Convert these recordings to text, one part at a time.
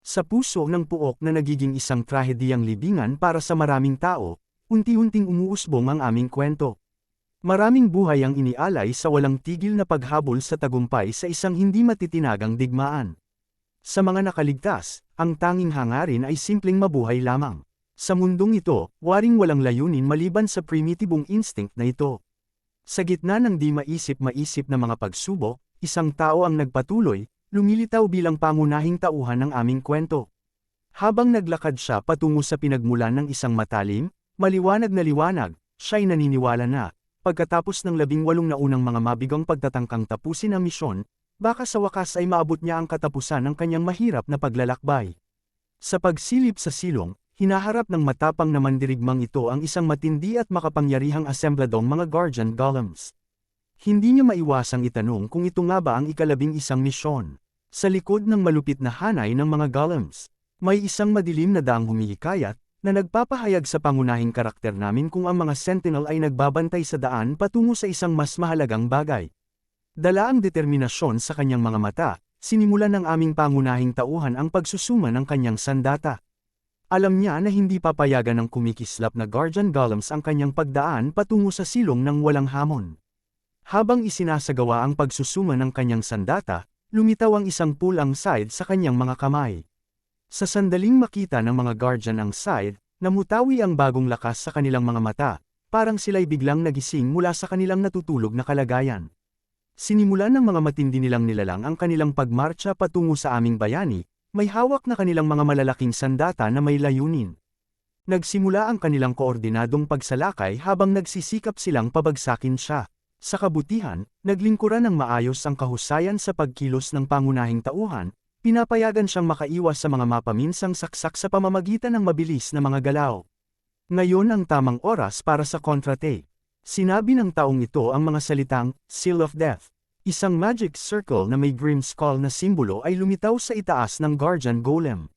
Sa puso ng puok na nagiging isang trahediyang libingan para sa maraming tao, unti-unting umuusbong ang aming kwento. Maraming buhay ang inialay sa walang tigil na paghabol sa tagumpay sa isang hindi matitinagang digmaan. Sa mga nakaligtas, ang tanging hangarin ay simpleng mabuhay lamang. Sa mundong ito, waring walang layunin maliban sa primitibong instinct na ito. Sa gitna ng di maisip-maisip na mga pagsubok, isang tao ang nagpatuloy, lumilitaw bilang pangunahing tauhan ng aming kwento. Habang naglakad siya patungo sa pinagmulan ng isang matalim, maliwanag na liwanag, siya'y naniniwala na, pagkatapos ng 18 na unang mga mabigang pagtatangkang tapusin ang misyon, baka sa wakas ay maabot niya ang katapusan ng kanyang mahirap na paglalakbay. Sa pagsilip sa silong, hinaharap ng matapang na mandirigmang ito ang isang matindi at makapangyarihang asembladong mga guardian golems. Hindi niya maiwasang itanong kung ito nga ba ang ika-11 misyon. Sa likod ng malupit na hanay ng mga golems, may isang madilim na daang humihikayat, na nagpapahayag sa pangunahing karakter namin kung ang mga sentinel ay nagbabantay sa daan patungo sa isang mas mahalagang bagay. Dala ang determinasyon sa kanyang mga mata, sinimulan ng aming pangunahing tauhan ang pagsusuma ng kanyang sandata. Alam niya na hindi papayagan ng kumikislap na guardian golems ang kanyang pagdaan patungo sa silong ng walang hamon. Habang isinasagawa ang pagsusuma ng kanyang sandata, lumitaw ang isang pulang scythe sa kanyang mga kamay. Sa sandaling makita ng mga guardian ang scythe, namutawi ang bagong lakas sa kanilang mga mata, parang sila'y biglang nagising mula sa kanilang natutulog na kalagayan. Sinimulan ng mga matindi nilang nilalang ang kanilang pagmarcha patungo sa aming bayani, may hawak na kanilang mga malalaking sandata na may layunin. Nagsimula ang kanilang koordinadong pagsalakay habang nagsisikap silang pabagsakin siya. Sa kabutihan, naglingkuran ng maayos ang kahusayan sa pagkilos ng pangunahing tauhan, pinapayagan siyang makaiwas sa mga mapaminsang saksak sa pamamagitan ng mabilis na mga galaw. Ngayon ang tamang oras para sa kontrate. Sinabi ng taong ito ang mga salitang, Seal of Death. Isang magic circle na may grim skull na simbolo ay lumitaw sa itaas ng guardian golem.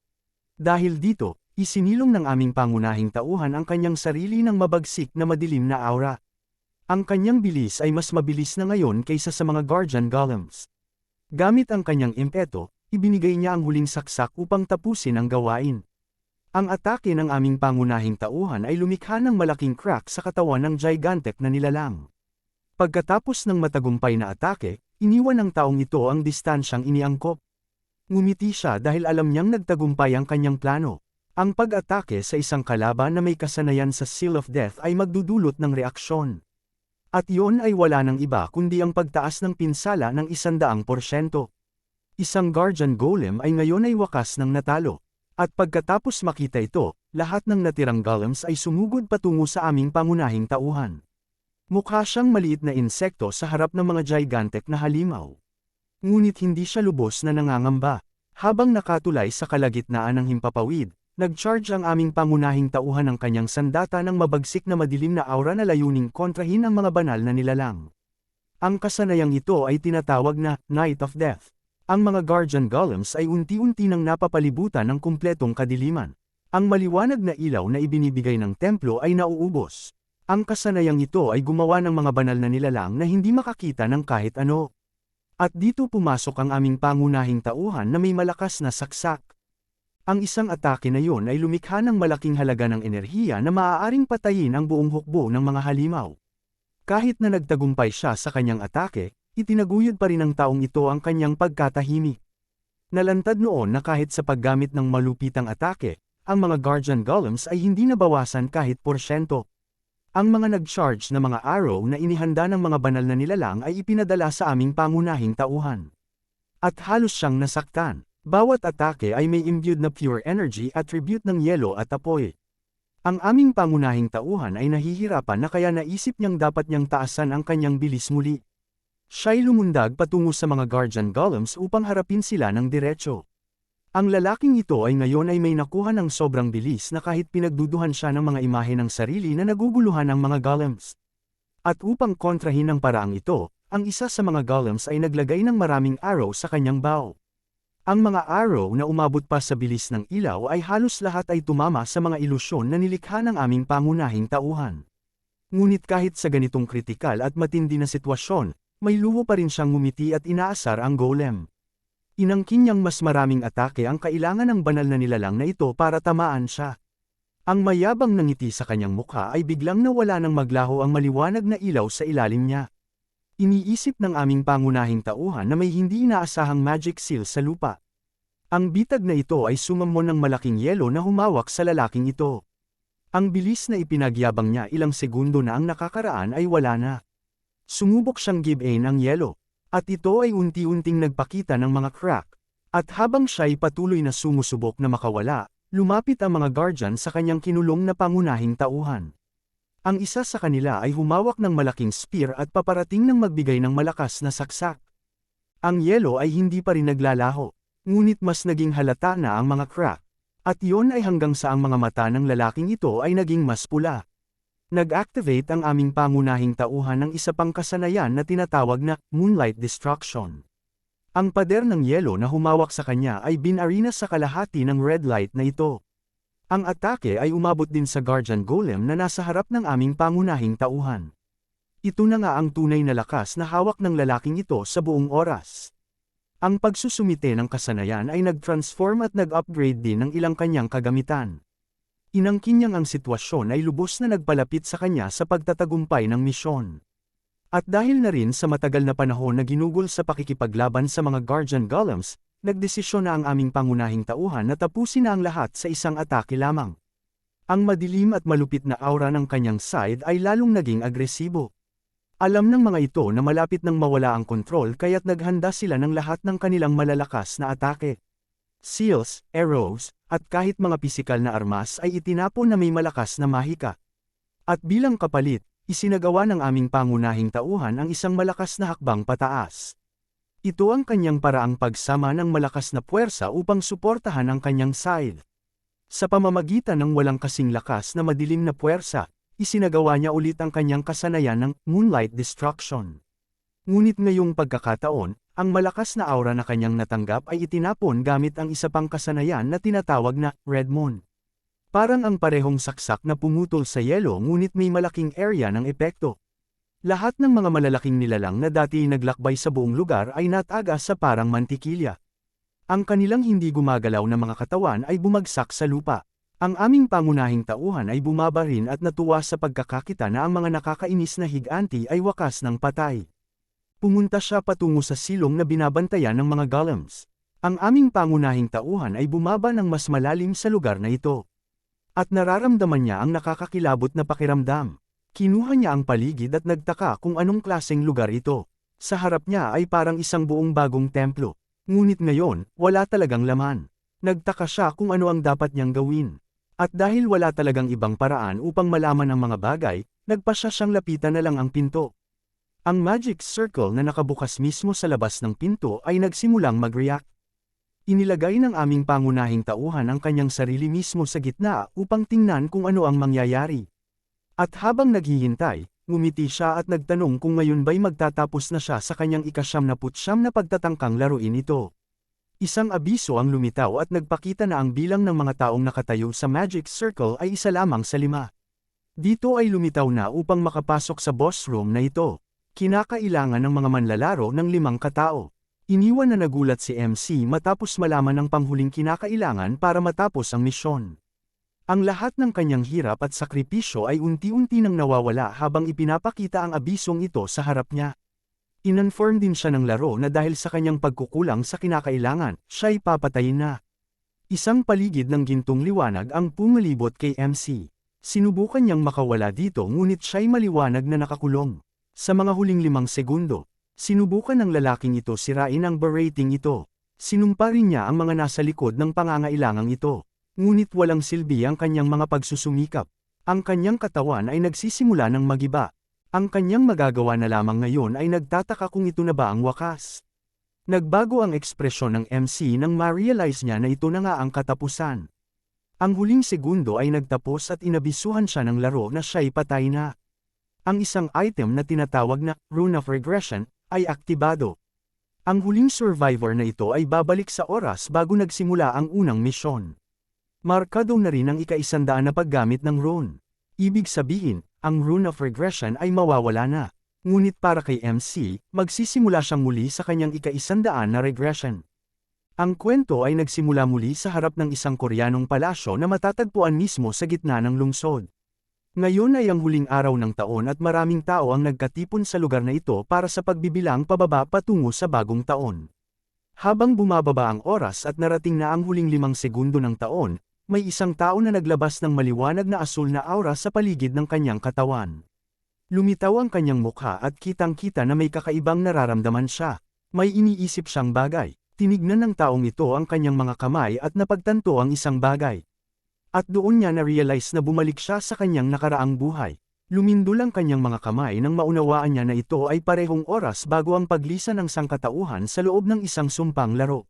Dahil dito, isinilong ng aming pangunahing tauhan ang kanyang sarili ng mabagsik na madilim na aura. Ang kanyang bilis ay mas mabilis na ngayon kaysa sa mga guardian golems. Gamit ang kanyang impeto, ibinigay niya ang huling saksak upang tapusin ang gawain. Ang atake ng aming pangunahing tauhan ay lumikha ng malaking crack sa katawan ng gigantic na nilalang. Pagkatapos ng matagumpay na atake, iniwan ng taong ito ang distansyang iniangkop. Ngumiti siya dahil alam niyang nagtagumpay ang kanyang plano. Ang pag-atake sa isang kalaban na may kasanayan sa Seal of Death ay magdudulot ng reaksyon. At iyon ay wala ng iba kundi ang pagtaas ng pinsala ng 100%. Isang guardian golem ay ngayon ay wakas ng natalo. At pagkatapos makita ito, lahat ng natirang golems ay sumugod patungo sa aming pangunahing tauhan. Mukha siyang maliit na insekto sa harap ng mga gigantic na halimaw. Ngunit hindi siya lubos na nangangamba. Habang nakatulay sa kalagitnaan ng himpapawid, nag-charge ang aming pangunahing tauhan ng kanyang sandata ng mabagsik na madilim na aura na layuning kontrahin ang mga banal na nilalang. Ang kasanayang ito ay tinatawag na Night of Death. Ang mga guardian golems ay unti-unti nang napapalibutan ng kumpletong kadiliman. Ang maliwanag na ilaw na ibinibigay ng templo ay nauubos. Ang kasanayang ito ay gumawa ng mga banal na nilalang na hindi makakita ng kahit ano. At dito pumasok ang aming pangunahing tauhan na may malakas na saksak. Ang isang atake na iyon ay lumikha ng malaking halaga ng enerhiya na maaaring patayin ang buong hukbo ng mga halimaw. Kahit na nagtagumpay siya sa kanyang atake, itinaguyod pa rin ng taong ito ang kanyang pagkatahimik. Nalantad noon na kahit sa paggamit ng malupitang atake, ang mga guardian golems ay hindi nabawasan kahit porsyento. Ang mga nag-charge na mga arrow na inihanda ng mga banal na nilalang ay ipinadala sa aming pangunahing tauhan. At halos siyang nasaktan. Bawat atake ay may imbued na pure energy attribute ng yelo at apoy. Ang aming pangunahing tauhan ay nahihirapan na kaya naisip niyang dapat niyang taasan ang kanyang bilis muli. Siya'y lumundag patungo sa mga guardian golems upang harapin sila ng diretso. Ang lalaking ito ay ngayon ay may nakuha ng sobrang bilis na kahit pinagduduhan siya ng mga imahe ng sarili na naguguluhan ng mga golems. At upang kontrahin ang paraang ito, ang isa sa mga golems ay naglagay ng maraming arrow sa kanyang bow. Ang mga arrow na umabot pa sa bilis ng ilaw ay halos lahat ay tumama sa mga ilusyon na nilikha ng aming pangunahing tauhan. Ngunit kahit sa ganitong kritikal at matindi na sitwasyon, may luho pa rin siyang ngumiti at inaasar ang golem. Inangkin niyang mas maraming atake ang kailangan ng banal na nilalang na ito para tamaan siya. Ang mayabang na ngiti sa kanyang mukha ay biglang nawala nang maglaho ang maliwanag na ilaw sa ilalim niya. Iniisip ng aming pangunahing tauhan na may hindi inaasahang magic seal sa lupa. Ang bitag na ito ay sumamon ng malaking yelo na humawak sa lalaking ito. Ang bilis na ipinagyabang niya, ilang segundo na ang nakakaraan ay wala na. Sumubok siyang give-in ang yelo, at ito ay unti-unting nagpakita ng mga crack. At habang siya'y patuloy na sumusubok na makawala, lumapit ang mga guardian sa kanyang kinulong na pangunahing tauhan. Ang isa sa kanila ay humawak ng malaking spear at paparating ng magbigay ng malakas na saksak. Ang yelo ay hindi pa rin naglalaho, ngunit mas naging halata na ang mga crack. At iyon ay hanggang sa ang mga mata ng lalaking ito ay naging mas pula. Nag-activate ang aming pangunahing tauhan ng isa pang kasanayan na tinatawag na Moonlight Destruction. Ang pader ng yelo na humawak sa kanya ay binarina sa kalahati ng red light na ito. Ang atake ay umabot din sa Guardian Golem na nasa harap ng aming pangunahing tauhan. Ito na nga ang tunay na lakas na hawak ng lalaking ito sa buong oras. Ang pagsusumite ng kasanayan ay nag-transform at nag-upgrade din ng ilang kanyang kagamitan. Inangkin niyang ang sitwasyon ay lubos na nagpalapit sa kanya sa pagtatagumpay ng misyon. At dahil na rin sa matagal na panahon na ginugol sa pakikipaglaban sa mga Guardian Golems, nagdesisyon na ang aming pangunahing tauhan na tapusin na ang lahat sa isang atake lamang. Ang madilim at malupit na aura ng kanyang side ay lalong naging agresibo. Alam ng mga ito na malapit nang mawala ang kontrol kaya't naghanda sila ng lahat ng kanilang malalakas na atake. Seals, arrows, at kahit mga pisikal na armas ay itinapon na may malakas na mahika. At bilang kapalit, isinagawa ng aming pangunahing tauhan ang isang malakas na hakbang pataas. Ito ang kanyang paraang pagsama ng malakas na puwersa upang suportahan ang kanyang side. Sa pamamagitan ng walang kasing lakas na madilim na puwersa, isinagawa niya ulit ang kanyang kasanayan ng Moonlight Destruction. Ngunit ngayong pagkakataon, ang malakas na aura na kanyang natanggap ay itinapon gamit ang isa pang kasanayan na tinatawag na Red Moon. Parang ang parehong saksak na pumutol sa yelo ngunit may malaking area ng epekto. Lahat ng mga malalaking nilalang na dati naglakbay sa buong lugar ay nataga sa parang mantikilya. Ang kanilang hindi gumagalaw na mga katawan ay bumagsak sa lupa. Ang aming pangunahing tauhan ay bumaba rin at natuwa sa pagkakakita na ang mga nakakainis na higanti ay wakas ng patay. Pumunta siya patungo sa silong na binabantayan ng mga golems. Ang aming pangunahing tauhan ay bumaba ng mas malalim sa lugar na ito. At nararamdaman niya ang nakakakilabot na pakiramdam. Kinuha niya ang paligid at nagtaka kung anong klaseng lugar ito. Sa harap niya ay parang isang buong bagong templo. Ngunit ngayon, wala talagang laman. Nagtaka siya kung ano ang dapat niyang gawin. At dahil wala talagang ibang paraan upang malaman ang mga bagay, nagpasya siyang lapitan na lang ang pinto. Ang magic circle na nakabukas mismo sa labas ng pinto ay nagsimulang mag-react. Inilagay ng aming pangunahing tauhan ang kanyang sarili mismo sa gitna upang tingnan kung ano ang mangyayari. At habang naghihintay, ngumiti siya at nagtanong kung ngayon ba'y magtatapos na siya sa kanyang ika-79 na pagtatangkang laruin ito. Isang abiso ang lumitaw at nagpakita na ang bilang ng mga taong nakatayo sa magic circle ay isa lamang sa 5. Dito ay lumitaw na upang makapasok sa boss room na ito. Kinakailangan ng mga manlalaro ng 5 katao. Iniwan na nagulat si MC matapos malaman ang panghuling kinakailangan para matapos ang misyon. Ang lahat ng kanyang hirap at sakripisyo ay unti-unti nang nawawala habang ipinapakita ang abisong ito sa harap niya. Inonform din siya ng laro na dahil sa kanyang pagkukulang sa kinakailangan, siya'y papatayin na. Isang paligid ng gintong liwanag ang pumalibot kay MC. Sinubukan niyang makawala dito ngunit siya'y maliwanag na nakakulong. Sa mga huling 5 segundo, sinubukan ng lalaking ito sirain ang berating ito. Sinumpa rin niya ang mga nasa likod ng pangangailangang ito. Ngunit walang silbi ang kanyang mga pagsusumikap. Ang kanyang katawan ay nagsisimula ng magiba. Ang kanyang magagawa na lamang ngayon ay nagtataka kung ito na ba ang wakas. Nagbago ang ekspresyon ng MC nang ma-realize niya na ito na nga ang katapusan. Ang huling segundo ay nagtapos at inabisuhan siya ng laro na siya'y patay na. Ang isang item na tinatawag na Rune of Regression ay aktibado. Ang huling survivor na ito ay babalik sa oras bago nagsimula ang unang misyon. Markado na rin ang ika-100 na paggamit ng rune. Ibig sabihin, ang Rune of Regression ay mawawala na. Ngunit para kay MC, magsisimula siyang muli sa kanyang ika-100 na regression. Ang kwento ay nagsimula muli sa harap ng isang Koreanong palasyo na matatagpuan mismo sa gitna ng lungsod. Ngayon ay ang huling araw ng taon at maraming tao ang nagkatipon sa lugar na ito para sa pagbibilang pababa patungo sa bagong taon. Habang bumababa ang oras at narating na ang huling 5 segundo ng taon, may isang tao na naglabas ng maliwanag na asul na aura sa paligid ng kanyang katawan. Lumitaw ang kanyang mukha at kitang-kita na may kakaibang nararamdaman siya. May iniisip siyang bagay. Tinignan ng taong ito ang kanyang mga kamay at napagtanto ang isang bagay. At doon niya na-realize na bumalik siya sa kanyang nakaraang buhay. Lumindol ang kanyang mga kamay nang maunawaan niya na ito ay parehong oras bago ang paglisan ng sangkatauhan sa loob ng isang sumpang laro.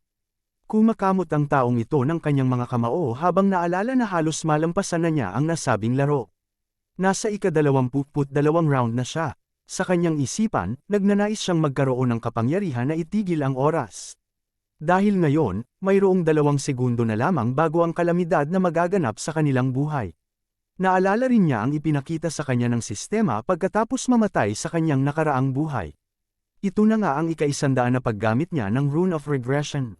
Kumakamot ang taong ito ng kanyang mga kamao habang naalala na halos malampasan na niya ang nasabing laro. Nasa ika-22 round na siya. Sa kanyang isipan, nagnanais siyang magkaroon ng kapangyarihan na itigil ang oras. Dahil ngayon, mayroong 2 segundo na lamang bago ang kalamidad na magaganap sa kanilang buhay. Naalala rin niya ang ipinakita sa kanya ng sistema pagkatapos mamatay sa kanyang nakaraang buhay. Ito na nga ang ika-100 na paggamit niya ng Rune of Regression.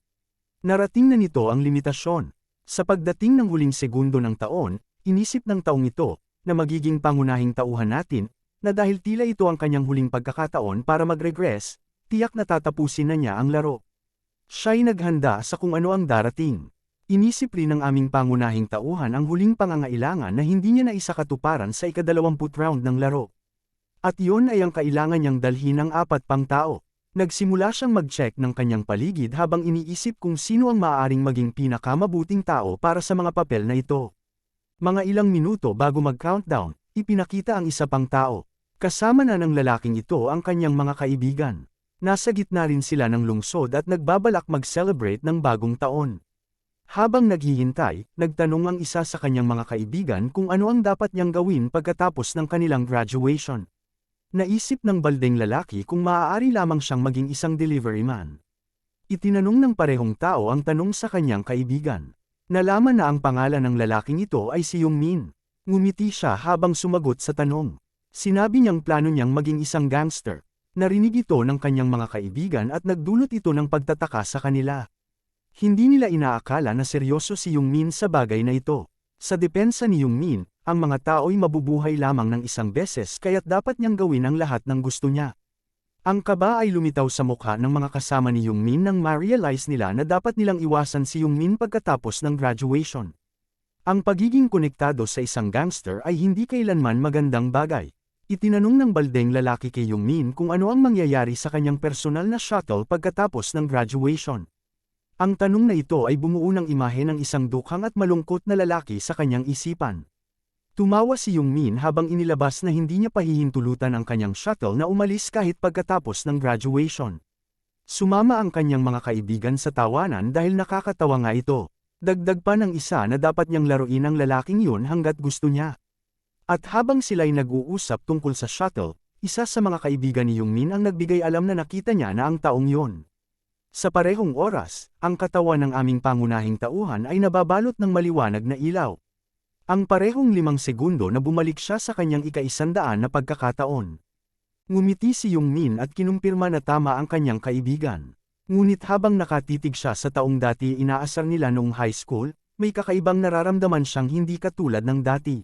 Narating na nito ang limitasyon. Sa pagdating ng huling segundo ng taon, inisip ng taong ito, na magiging pangunahing tauhan natin, na dahil tila ito ang kanyang huling pagkakataon para mag-regress, tiyak na tatapusin na niya ang laro. Siya'y naghanda sa kung ano ang darating. Inisip rin ng aming pangunahing tauhan ang huling pangangailangan na hindi niya naisakatuparan sa ika-20 round ng laro. At iyon ay ang kailangan niyang dalhin ng 4 pang tao. Nagsimula siyang mag-check ng kanyang paligid habang iniisip kung sino ang maaaring maging pinakamabuting tao para sa mga papel na ito. Mga ilang minuto bago mag-countdown, ipinakita ang isa pang tao. Kasama na ng lalaking ito ang kanyang mga kaibigan. Nasa gitna rin sila ng lungsod at nagbabalak mag-celebrate ng bagong taon. Habang naghihintay, nagtanong ang isa sa kanyang mga kaibigan kung ano ang dapat niyang gawin pagkatapos ng kanilang graduation. Naisip ng baldeng lalaki kung maaari lamang siyang maging isang delivery man. Itinanong ng parehong tao ang tanong sa kanyang kaibigan. Nalaman na ang pangalan ng lalaking ito ay si Youngmin. Ngumiti siya habang sumagot sa tanong. Sinabi niyang plano niyang maging isang gangster. Narinig ito ng kanyang mga kaibigan at nagdulot ito ng pagtataka sa kanila. Hindi nila inaakala na seryoso si Youngmin sa bagay na ito. Sa depensa ni Youngmin, ang mga tao'y mabubuhay lamang ng isang beses kaya't dapat niyang gawin ang lahat ng gusto niya. Ang kaba ay lumitaw sa mukha ng mga kasama ni Youngmin nang ma-realize nila na dapat nilang iwasan si Youngmin pagkatapos ng graduation. Ang pagiging konektado sa isang gangster ay hindi kailanman magandang bagay. Itinanong ng baldeng lalaki kay Youngmin kung ano ang mangyayari sa kanyang personal na shuttle pagkatapos ng graduation. Ang tanong na ito ay bumuo ng imahe ng isang dukhang at malungkot na lalaki sa kanyang isipan. Tumawa si Youngmin habang inilabas na hindi niya pahihintulutan ang kanyang shuttle na umalis kahit pagkatapos ng graduation. Sumama ang kanyang mga kaibigan sa tawanan dahil nakakatawa nga ito. Dagdag pa ng isa na dapat niyang laruin ang lalaking yun hanggat gusto niya. At habang sila'y nag-uusap tungkol sa shuttle, isa sa mga kaibigan ni Youngmin ang nagbigay alam na nakita niya na ang taong yon. Sa parehong oras, ang katawan ng aming pangunahing tauhan ay nababalot ng maliwanag na ilaw. Ang parehong 5 segundo na bumalik siya sa kanyang ika-100 na pagkakataon. Ngumiti si Youngmin at kinumpirma na tama ang kanyang kaibigan. Ngunit habang nakatitig siya sa taong dati inaasar nila noong high school, may kakaibang nararamdaman siyang hindi katulad ng dati.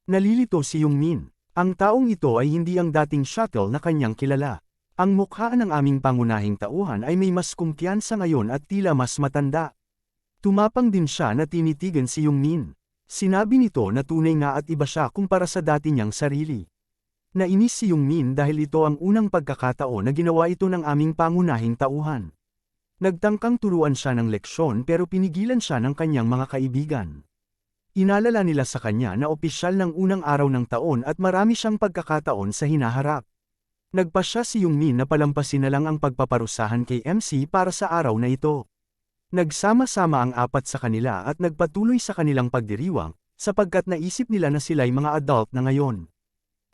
Nalilito si Youngmin. Ang taong ito ay hindi ang dating shuttle na kanyang kilala. Ang mukha ng aming pangunahing tauhan ay may mas kumpiyansa ngayon at tila mas matanda. Tumapang din siya na tinitigan si Youngmin. Sinabi nito na tunay nga at iba siya kumpara sa dati niyang sarili. Nainis si Youngmin dahil ito ang unang pagkakataon na ginawa ito ng aming pangunahing tauhan. Nagtangkang turuan siya ng leksyon pero pinigilan siya ng kanyang mga kaibigan. Inalala nila sa kanya na opisyal ng unang araw ng taon at marami siyang pagkakataon sa hinaharap. Nagpasya si Youngmin na palampasin na lang ang pagpaparusahan kay MC para sa araw na ito. Nagsama-sama ang 4 sa kanila at nagpatuloy sa kanilang pagdiriwang, sapagkat naisip nila na sila'y mga adult na ngayon.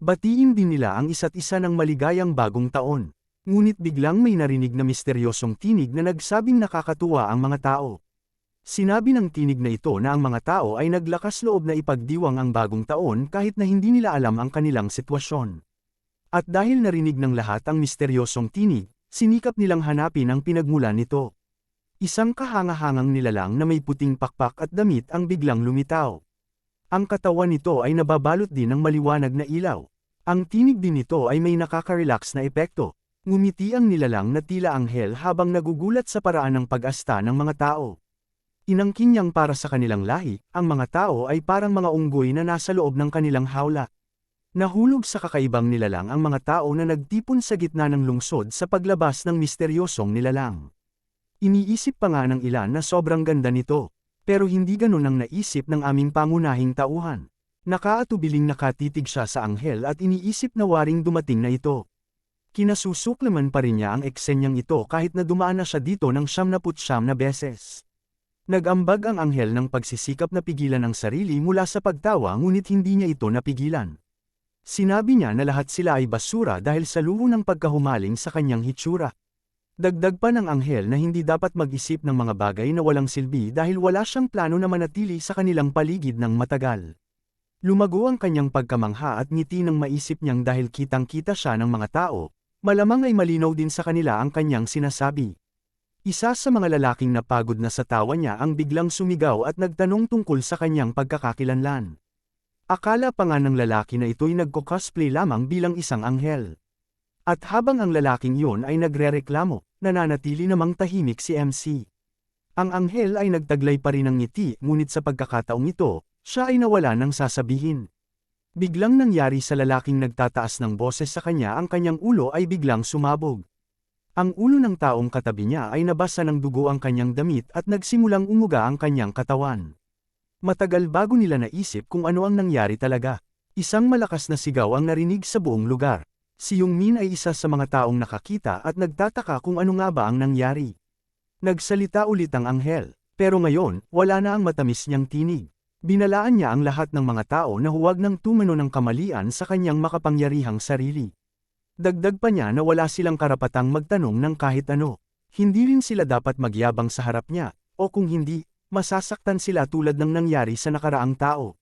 Batiin din nila ang isa't isa ng maligayang bagong taon. Ngunit biglang may narinig na misteryosong tinig na nagsabing nakakatuwa ang mga tao. Sinabi ng tinig na ito na ang mga tao ay naglakas loob na ipagdiwang ang bagong taon kahit na hindi nila alam ang kanilang sitwasyon. At dahil narinig ng lahat ang misteryosong tinig, sinikap nilang hanapin ang pinagmulan nito. Isang kahangahangang nilalang na may puting pakpak at damit ang biglang lumitaw. Ang katawan nito ay nababalot din ng maliwanag na ilaw. Ang tinig din nito ay may nakaka-relax na epekto. Ngumiti ang nilalang na tila anghel habang nagugulat sa paraan ng pag-asta ng mga tao. Inangkin niyang para sa kanilang lahi, ang mga tao ay parang mga unggoy na nasa loob ng kanilang hawla. Nahulog sa kakaibang nilalang ang mga tao na nagtipon sa gitna ng lungsod sa paglabas ng misteryosong nilalang. Iniisip pa nga ng ilan na sobrang ganda nito, pero hindi ganun ang naisip ng aming pangunahing tauhan. Nakaatubiling nakatitig siya sa anghel at iniisip na waring dumating na ito. Kinasusuklaman pa rin niya ang eksenyang ito kahit na dumaan na siya dito ng 79 na beses. Nag-ambag ang anghel ng pagsisikap na pigilan ang sarili mula sa pagtawa ngunit hindi niya ito napigilan. Sinabi niya na lahat sila ay basura dahil sa luho ng pagkahumaling sa kanyang hitsura. Dagdag pa ng anghel na hindi dapat mag-isip ng mga bagay na walang silbi dahil wala siyang plano na manatili sa kanilang paligid ng matagal. Lumago ang kanyang pagkamangha at ngiti ng maisip niyang dahil kitang-kita siya ng mga tao, malamang ay malinaw din sa kanila ang kanyang sinasabi. Isa sa mga lalaking napagod na sa tawa niya ang biglang sumigaw at nagtanong tungkol sa kanyang pagkakakilanlan. Akala pa nga ng lalaki na ito'y nagko-cosplay lamang bilang isang anghel. At habang ang lalaking yun ay nagrereklamo, nananatili namang tahimik si MC. Ang anghel ay nagtaglay pa rin ng ngiti ngunit sa pagkakataong ito, siya ay nawala ng sasabihin. Biglang nangyari sa lalaking nagtataas ng boses sa kanya ang kanyang ulo ay biglang sumabog. Ang ulo ng taong katabi niya ay nabasa ng dugo ang kanyang damit at nagsimulang umuga ang kanyang katawan. Matagal bago nila naisip kung ano ang nangyari talaga. Isang malakas na sigaw ang narinig sa buong lugar. Si Yongmin ay isa sa mga taong nakakita at nagtataka kung ano nga ba ang nangyari. Nagsalita ulit ang anghel, pero ngayon, wala na ang matamis niyang tinig. Binalaan niya ang lahat ng mga tao na huwag nang tumano ng kamalian sa kanyang makapangyarihang sarili. Dagdag pa niya na wala silang karapatang magtanong ng kahit ano. Hindi rin sila dapat magyabang sa harap niya, o kung hindi, masasaktan sila tulad ng nangyari sa nakaraang tao.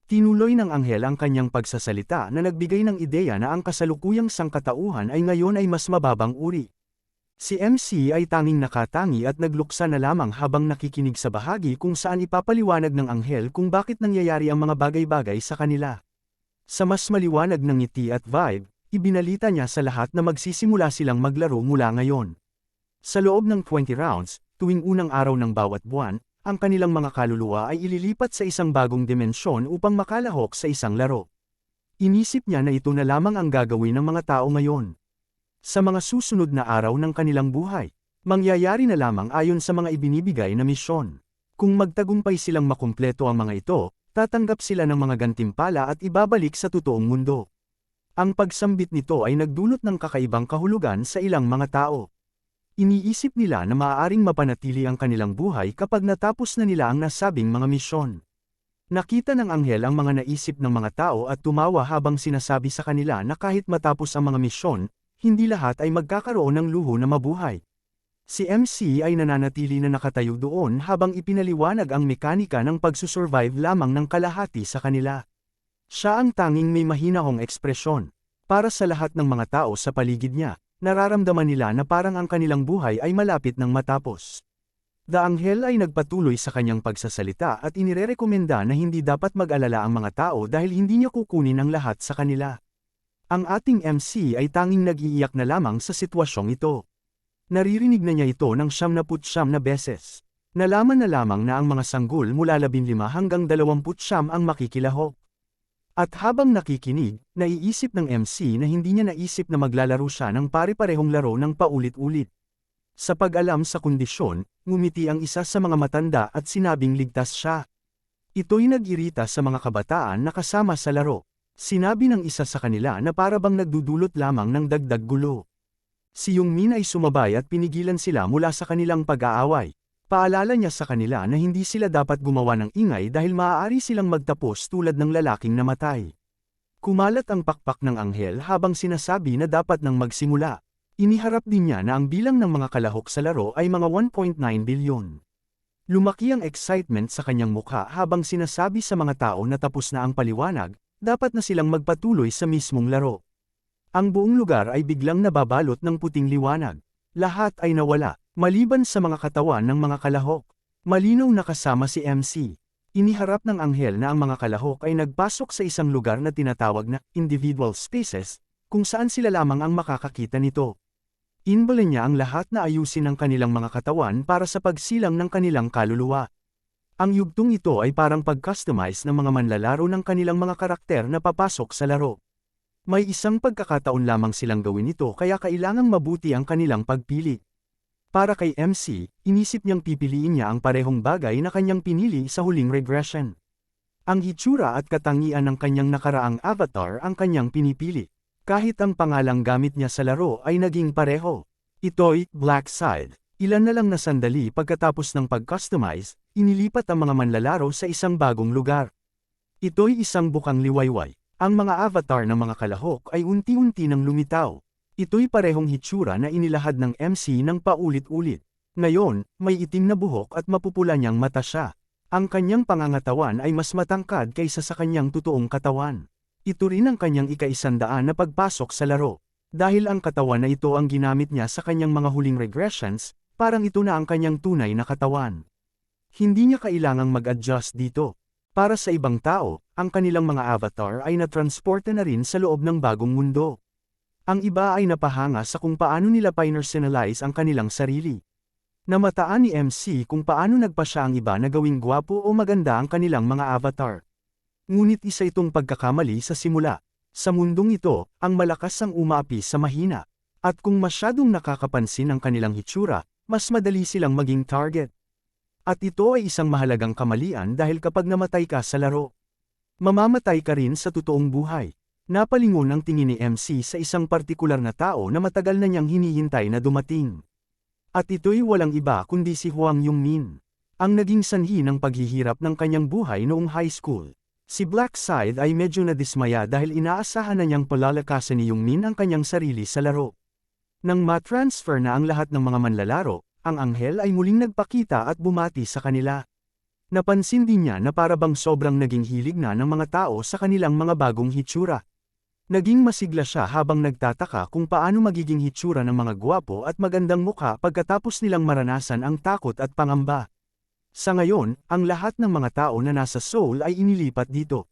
Tinuloy ng anghel ang kanyang pagsasalita na nagbigay ng ideya na ang kasalukuyang sangkatauhan ay ngayon ay mas mababang uri. Si MC ay tanging nakatangi at nagluksa na lamang habang nakikinig sa bahagi kung saan ipapaliwanag ng anghel kung bakit nangyayari ang mga bagay-bagay sa kanila. Sa mas maliwanag ng ngiti at vibe, ibinalita niya sa lahat na magsisimula silang maglaro mula ngayon. Sa loob ng 20 rounds, tuwing unang araw ng bawat buwan, ang kanilang mga kaluluwa ay ililipat sa isang bagong dimensyon upang makalahok sa isang laro. Inisip niya na ito na lamang ang gagawin ng mga tao ngayon. Sa mga susunod na araw ng kanilang buhay, mangyayari na lamang ayon sa mga ibinibigay na misyon. Kung magtagumpay silang makumpleto ang mga ito, tatanggap sila ng mga gantimpala at ibabalik sa totoong mundo. Ang pagsambit nito ay nagdulot ng kakaibang kahulugan sa ilang mga tao. Iniisip nila na maaaring mapanatili ang kanilang buhay kapag natapos na nila ang nasabing mga misyon. Nakita ng anghel ang mga naisip ng mga tao at tumawa habang sinasabi sa kanila na kahit matapos ang mga misyon, hindi lahat ay magkakaroon ng luho na mabuhay. Si MC ay nananatili na nakatayo doon habang ipinaliwanag ang mekanika ng pagsusurvive lamang ng kalahati sa kanila. Siya ang tanging may mahinahong ekspresyon. Para sa lahat ng mga tao sa paligid niya, nararamdaman nila na parang ang kanilang buhay ay malapit ng matapos. The Anghel ay nagpatuloy sa kanyang pagsasalita at inirerekomenda na hindi dapat mag-alala ang mga tao dahil hindi niya kukunin ang lahat sa kanila. Ang ating MC ay tanging nag-iiyak na lamang sa sitwasyong ito. Naririnig na niya ito ng 79 na beses. Nalaman na lamang na ang mga sanggol mula 15 hanggang 20 ang makikilahok. At habang nakikinig, naiisip ng MC na hindi niya naisip na maglalaro siya ng pare-parehong laro ng paulit-ulit. Sa pag-alam sa kondisyon, ngumiti ang isa sa mga matanda at sinabing ligtas siya. Ito'y nag-irita sa mga kabataan na kasama sa laro. Sinabi ng isa sa kanila na parabang nagdudulot lamang ng dagdag gulo. Si Yongmin ay sumabay at pinigilan sila mula sa kanilang pag-aaway. Paalala niya sa kanila na hindi sila dapat gumawa ng ingay dahil maaari silang magtapos tulad ng lalaking namatay. Kumalat ang pakpak ng anghel habang sinasabi na dapat nang magsimula. Iniharap din niya na ang bilang ng mga kalahok sa laro ay mga 1.9 bilyon. Lumaki ang excitement sa kanyang mukha habang sinasabi sa mga tao na tapos na ang paliwanag, dapat na silang magpatuloy sa mismong laro. Ang buong lugar ay biglang nababalot ng puting liwanag. Lahat ay nawala. Maliban sa mga katawan ng mga kalahok, malinaw na kasama si MC. Iniharap ng anghel na ang mga kalahok ay nagpasok sa isang lugar na tinatawag na individual spaces, kung saan sila lamang ang makakakita nito. Inbala niya ang lahat na ayusin ang kanilang mga katawan para sa pagsilang ng kanilang kaluluwa. Ang yugtong ito ay parang pag-customize ng mga manlalaro ng kanilang mga karakter na papasok sa laro. May isang pagkakataon lamang silang gawin ito kaya kailangang mabuti ang kanilang pagpili. Para kay MC, inisip niyang pipiliin niya ang parehong bagay na kanyang pinili sa huling regression. Ang hitsura at katangian ng kanyang nakaraang avatar ang kanyang pinipili. Kahit ang pangalang gamit niya sa laro ay naging pareho. Ito'y Black Side. Ilan na lang na sandali pagkatapos ng pag-customize, inilipat ang mga manlalaro sa isang bagong lugar. Ito'y isang bukang liwayway. Ang mga avatar ng mga kalahok ay unti-unti nang lumitaw. Ito'y parehong hitsura na inilahad ng MC ng paulit-ulit. Ngayon, may itim na buhok at mapupula niyang mata siya. Ang kanyang pangangatawan ay mas matangkad kaysa sa kanyang totoong katawan. Ito rin ang kanyang ika-100 na pagpasok sa laro. Dahil ang katawan na ito ang ginamit niya sa kanyang mga huling regressions, parang ito na ang kanyang tunay na katawan. Hindi niya kailangang mag-adjust dito. Para sa ibang tao, ang kanilang mga avatar ay natransporte na rin sa loob ng bagong mundo. Ang iba ay napahanga sa kung paano nila pinersonalize ang kanilang sarili. Namataan ni MC kung paano nagpa siya ang iba na gawing gwapo o maganda ang kanilang mga avatar. Ngunit isa itong pagkakamali sa simula. Sa mundong ito, ang malakas ang umaapi sa mahina. At kung masyadong nakakapansin ang kanilang hitsura, mas madali silang maging target. At ito ay isang mahalagang kamalian dahil kapag namatay ka sa laro, mamamatay ka rin sa totoong buhay. Napalingon ang tingin ni MC sa isang partikular na tao na matagal na niyang hinihintay na dumating. At ito'y walang iba kundi si Huang Yongmin. Ang naging sanhi ng paghihirap ng kanyang buhay noong high school. Si Black Side ay medyo nadismaya dahil inaasahan na niyang palalakasan ni Yongmin ang kanyang sarili sa laro. Nang matransfer na ang lahat ng mga manlalaro, ang anghel ay muling nagpakita at bumati sa kanila. Napansin din niya na para bang sobrang naging hilig na ng mga tao sa kanilang mga bagong hitsura. Naging masigla siya habang nagtataka kung paano magiging hitsura ng mga gwapo at magandang mukha pagkatapos nilang maranasan ang takot at pangamba. Sa ngayon, ang lahat ng mga tao na nasa Seoul ay inilipat dito.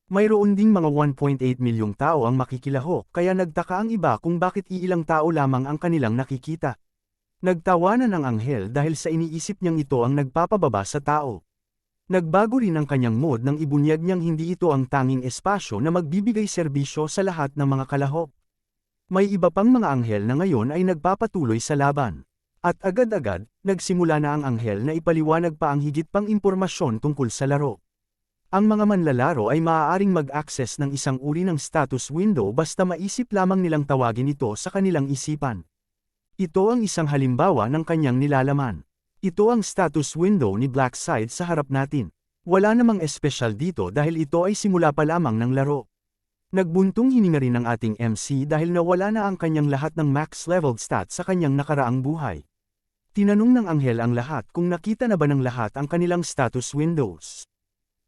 Mayroon ding mga 1.8 milyong tao ang makikilahok kaya nagtaka ang iba kung bakit iilang tao lamang ang kanilang nakikita. Nagtawanan ang anghel dahil sa iniisip niyang ito ang nagpapababa sa tao. Nagbago rin ang kanyang mood nang ibunyag niyang hindi ito ang tanging espasyo na magbibigay serbisyo sa lahat ng mga kalahok. May iba pang mga anghel na ngayon ay nagpapatuloy sa laban. At agad-agad, nagsimula na ang anghel na ipaliwanag pa ang higit pang impormasyon tungkol sa laro. Ang mga manlalaro ay maaaring mag-access ng isang uri ng status window basta maisip lamang nilang tawagin ito sa kanilang isipan. Ito ang isang halimbawa ng kanyang nilalaman. Ito ang status window ni Black Side sa harap natin. Wala namang espesyal dito dahil ito ay simula pa lamang ng laro. Nagbuntong hininga rin ang ating MC dahil nawala na ang kanyang lahat ng max leveled stats sa kanyang nakaraang buhay. Tinanong ng anghel ang lahat kung nakita na ba ng lahat ang kanilang status windows.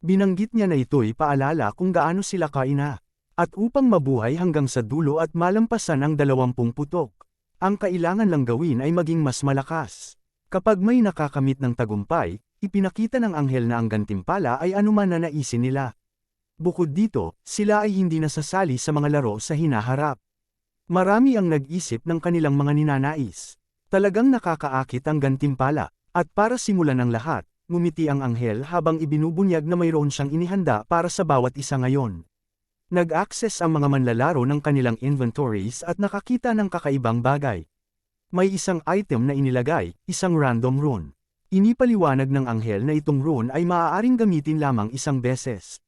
Binanggit niya na ito'y paalala kung gaano sila kaina. At upang mabuhay hanggang sa dulo at malampasan ang 20 putok. Ang kailangan lang gawin ay maging mas malakas. Kapag may nakakamit ng tagumpay, ipinakita ng anghel na ang gantimpala ay anuman na naisin nila. Bukod dito, sila ay hindi nasasali sa mga laro sa hinaharap. Marami ang nag-isip ng kanilang mga ninanais. Talagang nakakaakit ang gantimpala, at para simulan ng lahat, ngumiti ang anghel habang ibinubunyag na mayroon siyang inihanda para sa bawat isa ngayon. Nag-access ang mga manlalaro ng kanilang inventories at nakakita ng kakaibang bagay. May isang item na inilagay, isang random rune. Inipaliwanag ng anghel na itong rune ay maaaring gamitin lamang isang beses.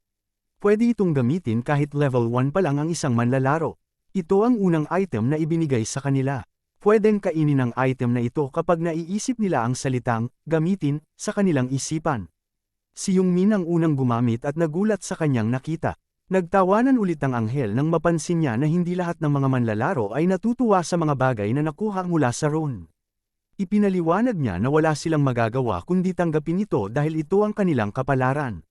Pwede itong gamitin kahit level 1 pa lang ang isang manlalaro. Ito ang unang item na ibinigay sa kanila. Pwedeng kainin ang item na ito kapag naiisip nila ang salitang, gamitin, sa kanilang isipan. Si Yongmin ang unang gumamit at nagulat sa kanyang nakita. Nagtawanan ulit ang anghel nang mapansin niya na hindi lahat ng mga manlalaro ay natutuwa sa mga bagay na nakuha mula sa rune. Ipinaliwanag niya na wala silang magagawa kundi tanggapin ito dahil ito ang kanilang kapalaran.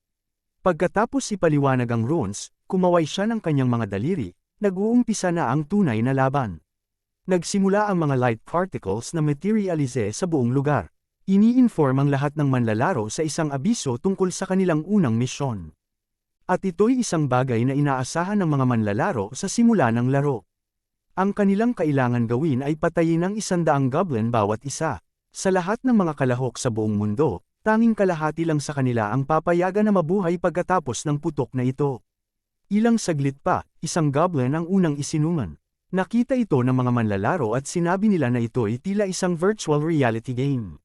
Pagkatapos ipaliwanag ang runes, kumaway siya ng kanyang mga daliri, nag-uumpisa na ang tunay na laban. Nagsimula ang mga light particles na materialize sa buong lugar. Ini-inform ang lahat ng manlalaro sa isang abiso tungkol sa kanilang unang misyon. At ito'y isang bagay na inaasahan ng mga manlalaro sa simula ng laro. Ang kanilang kailangan gawin ay patayin ang 100 goblin bawat isa. Sa lahat ng mga kalahok sa buong mundo, tanging kalahati lang sa kanila ang papayagan na mabuhay pagkatapos ng putok na ito. Ilang saglit pa, isang goblin ang unang isinuman. Nakita ito ng mga manlalaro at sinabi nila na ito'y tila isang virtual reality game.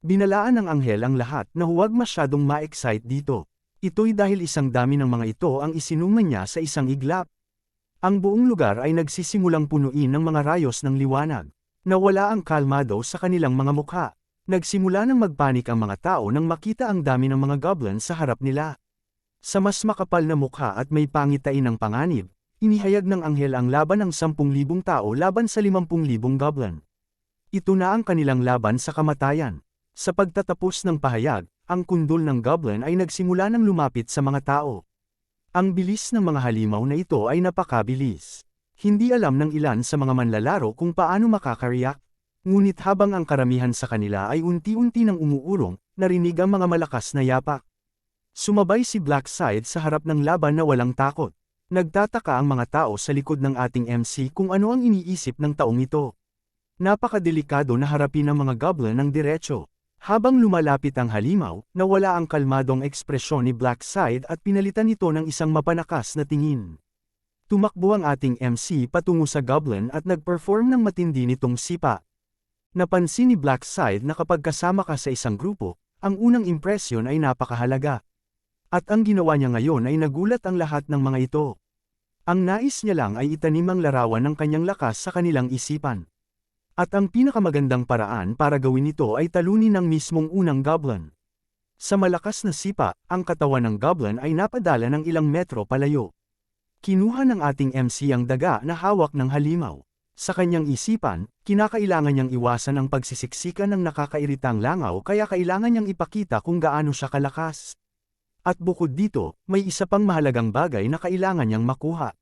Binalaan ng anghel ang lahat na huwag masyadong ma-excite dito. Ito'y dahil isang dami ng mga ito ang isinuman niya sa isang iglap. Ang buong lugar ay nagsisimulang punuin ng mga rayos ng liwanag. Nawala ang kalmado sa kanilang mga mukha. Nagsimula ng magpanik ang mga tao nang makita ang dami ng mga goblins sa harap nila. Sa mas makapal na mukha at may pangitain ng panganib, inihayag ng anghel ang laban ng 10,000 tao laban sa 50,000 goblin. Ito na ang kanilang laban sa kamatayan. Sa pagtatapos ng pahayag, ang kundol ng goblin ay nagsimula ng lumapit sa mga tao. Ang bilis ng mga halimaw na ito ay napakabilis. Hindi alam ng ilan sa mga manlalaro kung paano makakareact. Ngunit habang ang karamihan sa kanila ay unti-unti nang umuurong, narinig ang mga malakas na yapak. Sumabay si Blackside sa harap ng laban na walang takot. Nagtataka ang mga tao sa likod ng ating MC kung ano ang iniisip ng taong ito. Napakadelikado na harapin ang mga goblin ng diretso. Habang lumalapit ang halimaw, nawala ang kalmadong ekspresyon ni Blackside at pinalitan ito ng isang mapanakas na tingin. Tumakbo ang ating MC patungo sa goblin at nag-perform ng matindi nitong sipa. Napansin ni Blackside na kapag kasama ka sa isang grupo, ang unang impresyon ay napakahalaga. At ang ginawa niya ngayon ay nagulat ang lahat ng mga ito. Ang nais niya lang ay itanim ang larawan ng kanyang lakas sa kanilang isipan. At ang pinakamagandang paraan para gawin ito ay talunin ang mismong unang goblin. Sa malakas na sipa, ang katawan ng goblin ay napadala ng ilang metro palayo. Kinuha ng ating MC ang daga na hawak ng halimaw. Sa kanyang isipan, kinakailangan niyang iwasan ang pagsisiksikan ng nakakairitang langaw kaya kailangan niyang ipakita kung gaano siya kalakas. At bukod dito, may isa pang mahalagang bagay na kailangan niyang makuha.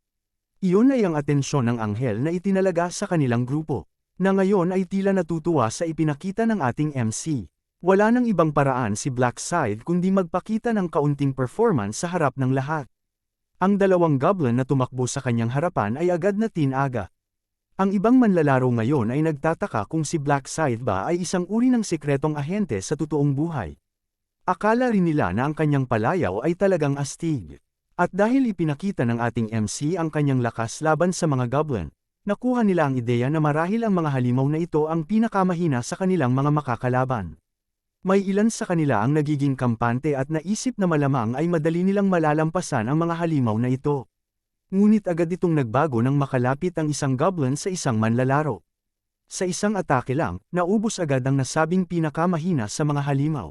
Iyon ay ang atensyon ng anghel na itinalaga sa kanilang grupo, na ngayon ay tila natutuwa sa ipinakita ng ating MC. Wala nang ibang paraan si Blackside kundi magpakita ng kaunting performance sa harap ng lahat. Ang dalawang goblin na tumakbo sa kanyang harapan ay agad na tinaga. Ang ibang manlalaro ngayon ay nagtataka kung si Blackside ba ay isang uri ng sikretong ahente sa totoong buhay. Akala rin nila na ang kanyang palayaw ay talagang astig. At dahil ipinakita ng ating MC ang kanyang lakas laban sa mga goblin, nakuha nila ang ideya na marahil ang mga halimaw na ito ang pinakamahina sa kanilang mga makakalaban. May ilan sa kanila ang nagiging kampante at naisip na malamang ay madali nilang malalampasan ang mga halimaw na ito. Ngunit agad itong nagbago nang makalapit ang isang goblin sa isang manlalaro. Sa isang atake lang, naubos agad ang nasabing pinakamahina sa mga halimaw.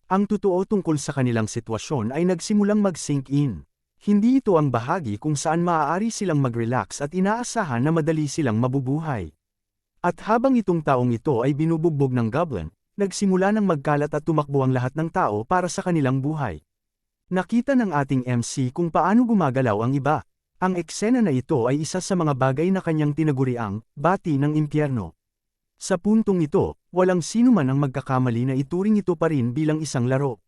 Ang totoo tungkol sa kanilang sitwasyon ay nagsimulang mag-sink in. Hindi ito ang bahagi kung saan maaari silang mag-relax at inaasahan na madali silang mabubuhay. At habang itong taong ito ay binubugbog ng goblin, nagsimula ng magkalat at tumakbo ang lahat ng tao para sa kanilang buhay. Nakita ng ating MC kung paano gumagalaw ang iba. Ang eksena na ito ay isa sa mga bagay na kanyang tinaguriang bati ng impyerno. Sa puntong ito, walang sino man ang magkakamali na ituring ito pa rin bilang isang laro.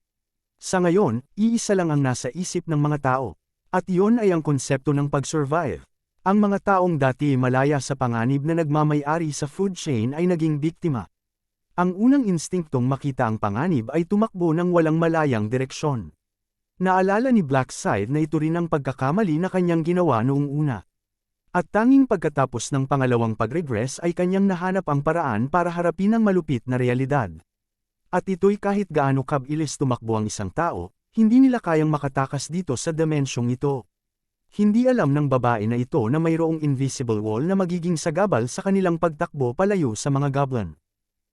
Sa ngayon, iisa lang ang nasa isip ng mga tao. At iyon ay ang konsepto ng pag-survive. Ang mga taong dati malaya sa panganib na nagmamay-ari sa food chain ay naging biktima. Ang unang instinktong makita ang panganib ay tumakbo ng walang malayang direksyon. Naalala ni Blackside na ito rin ang pagkakamali na kanyang ginawa noong una. At tanging pagkatapos ng pangalawang pag-regress ay kanyang nahanap ang paraan para harapin ang malupit na realidad. At ito'y kahit gaano kabilis tumakbo ang isang tao, hindi nila kayang makatakas dito sa dimensyong ito. Hindi alam ng babae na ito na mayroong invisible wall na magiging sagabal sa kanilang pagtakbo palayo sa mga goblin.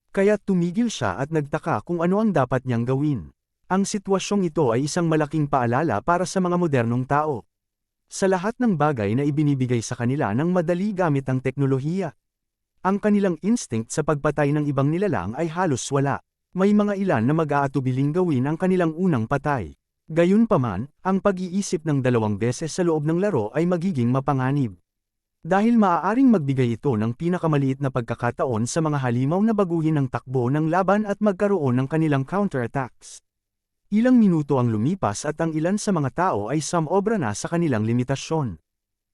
Kaya tumigil siya at nagtaka kung ano ang dapat niyang gawin. Ang sitwasyong ito ay isang malaking paalala para sa mga modernong tao. Sa lahat ng bagay na ibinibigay sa kanila ng madali gamit ang teknolohiya. Ang kanilang instinct sa pagpatay ng ibang nilalang ay halos wala. May mga ilan na mag-aatubiling gawin ang kanilang unang patay. Gayunpaman, ang pag-iisip ng 2 beses sa loob ng laro ay magiging mapanganib. Dahil maaaring magbigay ito ng pinakamaliit na pagkakataon sa mga halimaw na baguhin ang takbo ng laban at magkaroon ng kanilang counterattacks. Ilang minuto ang lumipas at ang ilan sa mga tao ay sumobra na sa kanilang limitasyon.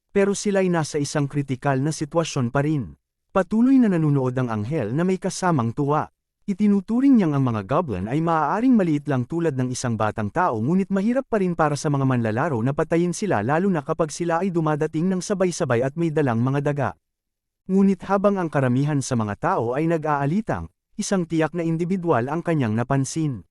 Pero sila'y nasa isang kritikal na sitwasyon pa rin. Patuloy na nanunood ang anghel na may kasamang tuwa. Itinuturing niyang ang mga goblin ay maaaring maliit lang tulad ng isang batang tao ngunit mahirap pa rin para sa mga manlalaro na patayin sila lalo na kapag sila ay dumadating ng sabay-sabay at may dalang mga daga. Ngunit habang ang karamihan sa mga tao ay nag-aalitang, isang tiyak na individual ang kanyang napansin.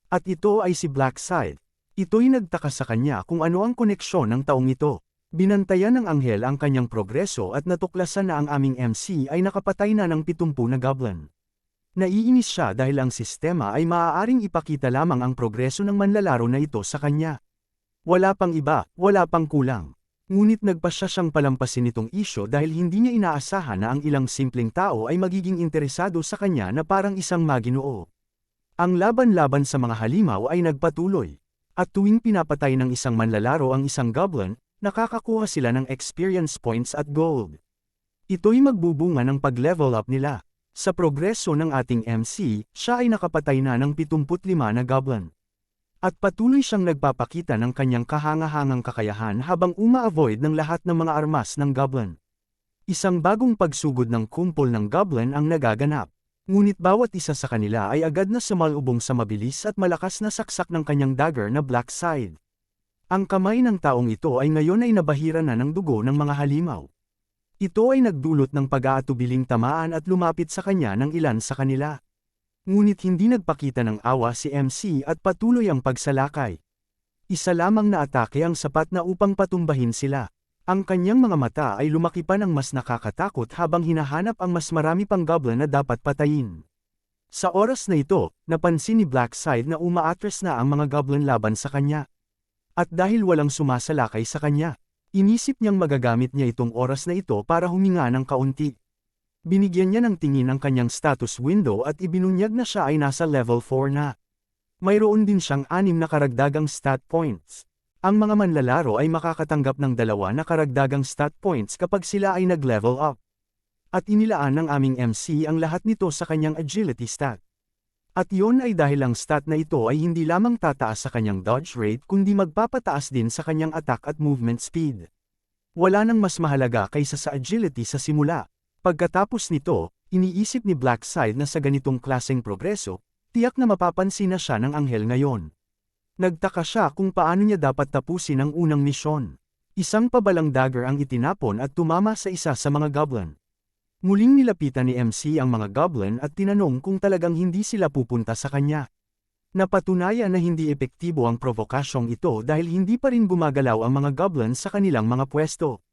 At ito ay si Blackside. Ito'y nagtaka sa kanya kung ano ang koneksyon ng taong ito. Binantayan ng anghel ang kanyang progreso at natuklasan na ang aming MC ay nakapatay na ng 70 na goblin. Naiinis siya dahil ang sistema ay maaaring ipakita lamang ang progreso ng manlalaro na ito sa kanya. Wala pang iba, wala pang kulang. Ngunit nagpasya siyang palampasin itong isyo dahil hindi niya inaasahan na ang ilang simpleng tao ay magiging interesado sa kanya na parang isang maginoo. Ang laban-laban sa mga halimaw ay nagpatuloy. At tuwing pinapatay ng isang manlalaro ang isang goblin, nakakakuha sila ng experience points at gold. Ito'y magbubunga ng pag-level up nila. Sa progreso ng ating MC, siya ay nakapatay na ng 75 na goblin. At patuloy siyang nagpapakita ng kanyang kahangahangang kakayahan habang uma-avoid ng lahat ng mga armas ng goblin. Isang bagong pagsugod ng kumpol ng goblin ang nagaganap. Ngunit bawat isa sa kanila ay agad na sumalubong sa mabilis at malakas na saksak ng kanyang dagger na Blackside. Ang kamay ng taong ito ay ngayon ay nabahira na ng dugo ng mga halimaw. Ito ay nagdulot ng pag-aatubiling tamaan at lumapit sa kanya ng ilan sa kanila. Ngunit hindi nagpakita ng awa si MC at patuloy ang pagsalakay. Isa lamang na atake ang sapat na upang patumbahin sila. Ang kanyang mga mata ay lumaki pa ng mas nakakatakot habang hinahanap ang mas marami pang goblin na dapat patayin. Sa oras na ito, napansin ni Blackside na umaatras na ang mga goblin laban sa kanya. At dahil walang sumasalakay sa kanya, inisip niyang magagamit niya itong oras na ito para huminga ng kaunti. Binigyan niya ng tingin ang kanyang status window at ibinunyag na siya ay nasa level 4 na. Mayroon din siyang 6 na karagdagang stat points. Ang mga manlalaro ay makakatanggap ng 2 na karagdagang stat points kapag sila ay nag-level up. At inilaan ng aming MC ang lahat nito sa kanyang agility stat. At yon ay dahil ang stat na ito ay hindi lamang tataas sa kanyang dodge rate kundi magpapataas din sa kanyang attack at movement speed. Wala nang mas mahalaga kaysa sa agility sa simula. Pagkatapos nito, iniisip ni Blackside na sa ganitong klaseng progreso, tiyak na mapapansin na siya ng anghel ngayon. Nagtaka siya kung paano niya dapat tapusin ang unang misyon. Isang pabalang dagger ang itinapon at tumama sa isa sa mga goblin. Muling nilapitan ni MC ang mga goblin at tinanong kung talagang hindi sila pupunta sa kanya. Napatunayan na hindi epektibo ang provokasyong ito dahil hindi pa rin gumagalaw ang mga goblin sa kanilang mga pwesto.